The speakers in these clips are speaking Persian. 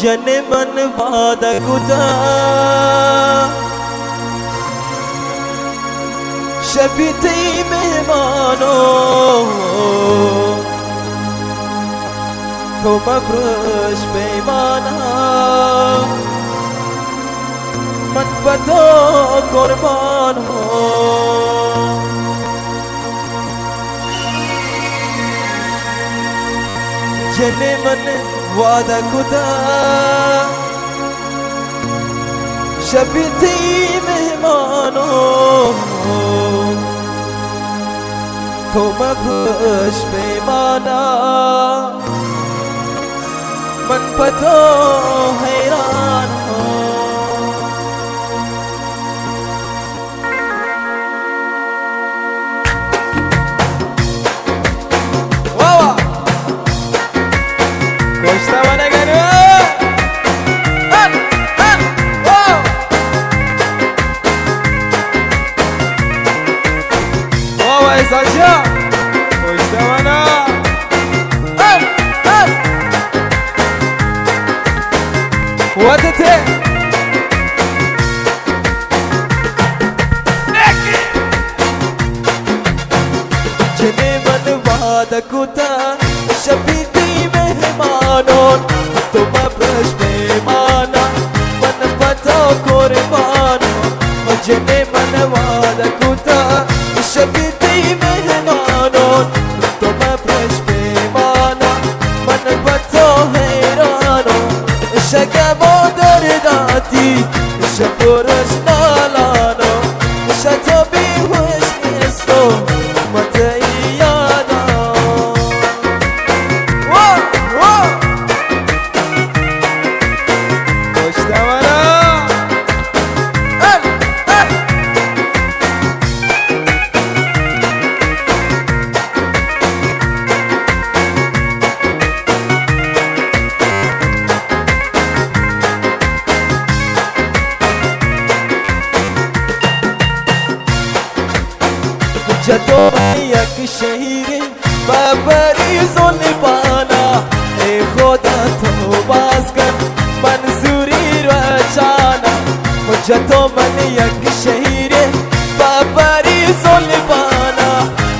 جن من وعدہ کتا شبی تی مہمانو تو مبرش بیمانا من پتو قربان ہو جن من وعدہ کتا شبی تی مہمانو تو مبرش بیمانا من پتو حیران ہو جنہیں من وعدہ کتا شبی تی مہمانون تو مبرش بیمانا من پتو قربان ہو جنہیں من وعدہ کتا شبی تی مہمانون تو مبرش بیمانا من پتو حیران ہو شگم و درداتی شپرش نالانو شتو بی ہوش نیستو جدو یک شہیر بابری ظلمانا اے خدا تو باز کر منظوری رچانا جدو من یک شہیر بابری ظلمانا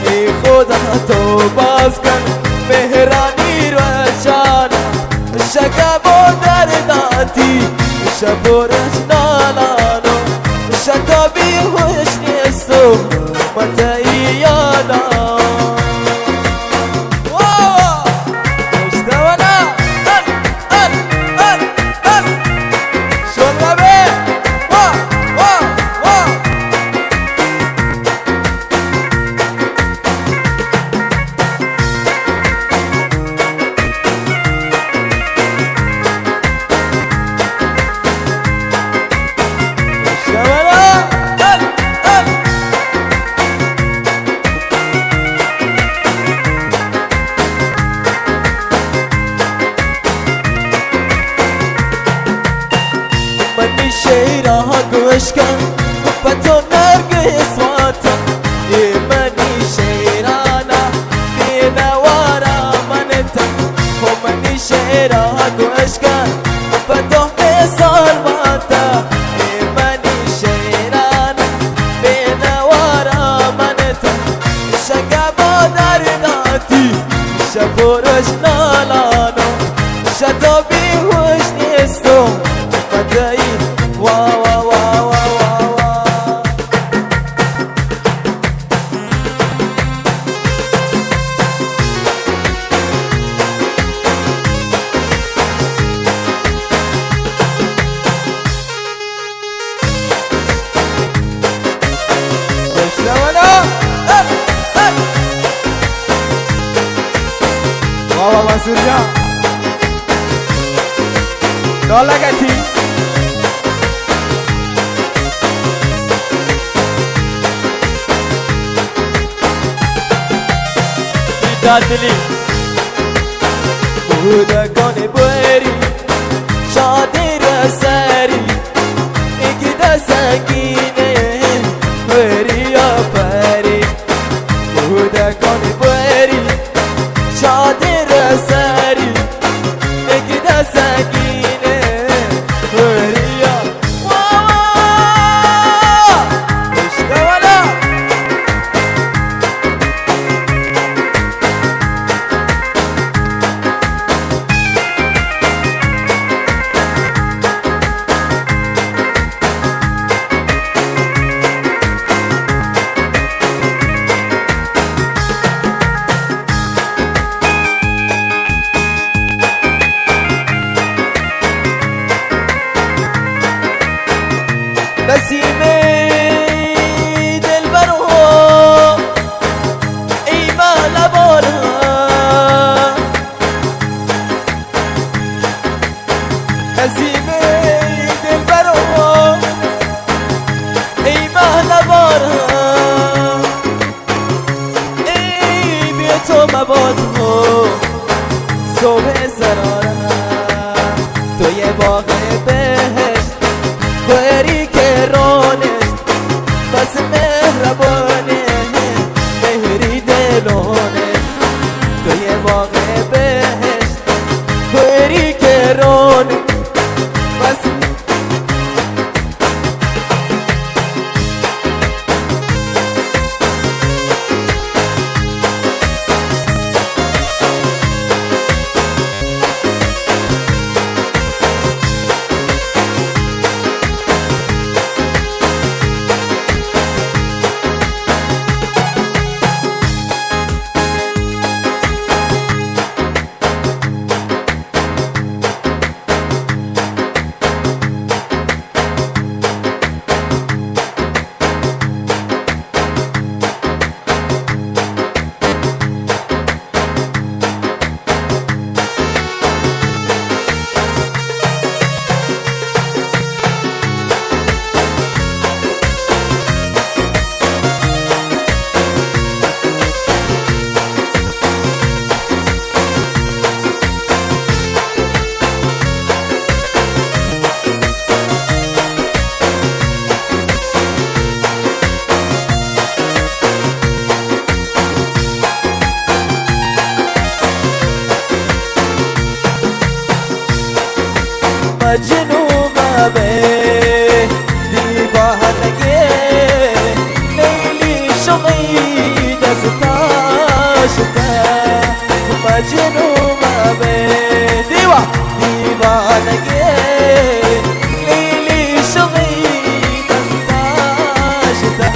اے خدا تو باز کر مہرانی رچانا شگم و درداتی شب و رش نالانو شتابی ہوش نیستو متى يانا شیرها گوش کن پتو نرگس واتا یه منی شیرانا بینوارا منتا و منی شیرها گوش کن پتو حسال واتا یه منی شیرانا بینوارا منتا شگم و درداتی شبورش نالانو شتو بیهوش نیستو مدعی Baba Mansurja Dola Gati Dadli Buda kone bueri Shadir sari Ikida sangine Bueri ya pari Buda kone bueri Shadir sari Ikida sangine نسیم دلبر و ای مهلبانم نسیم دلبر و ای مهلبانم ای بی تو مبادا صبح سرارم توی باغ بهشت بری که رانش بس مهربانه مهری دلانه توی باغ بهشت بری که رانش بس مجنون به دیوانگی لیلی شوقی دستاش ده مجنون به دیوانگی لیلی شوقی دستاش ده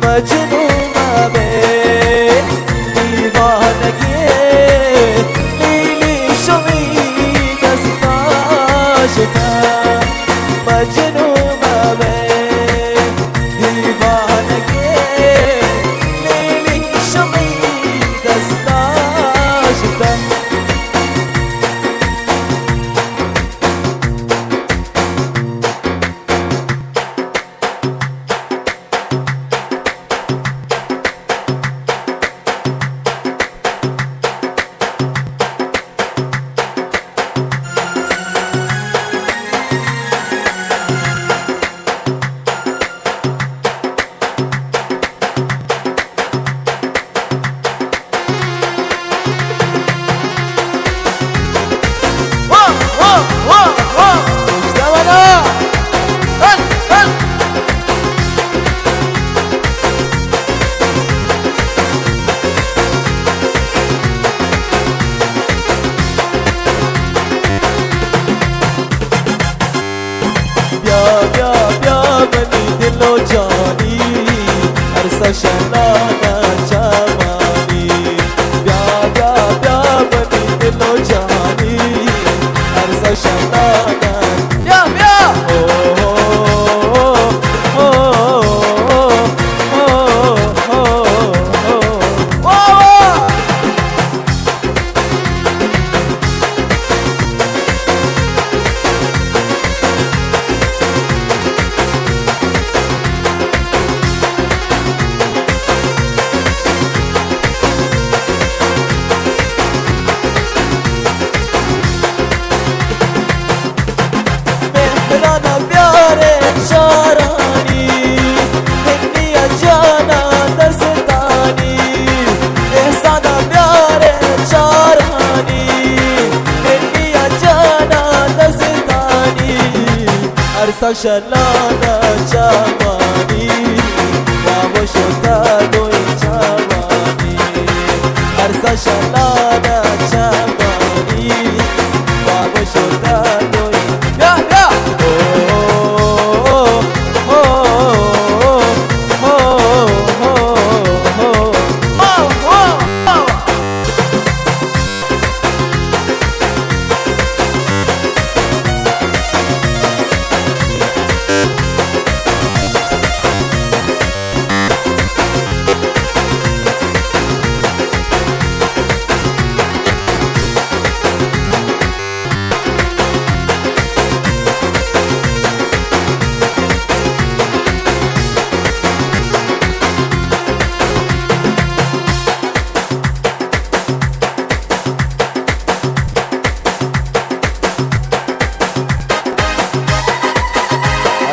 مجنون به دیوانگی لیلی شوقی دستاش ده مجنون به دیوانگی لیلی شوقی دستاش ده دل جانی عرصه شنانا جوانی بیا بیا بیا بنی دل جانی عرصه شنانا بیا بیا سشلانا جوانی و شتا دوی جوانی عرسا شلانا چمانی بابا شده دوی یا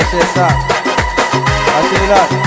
Así está. Así, mira.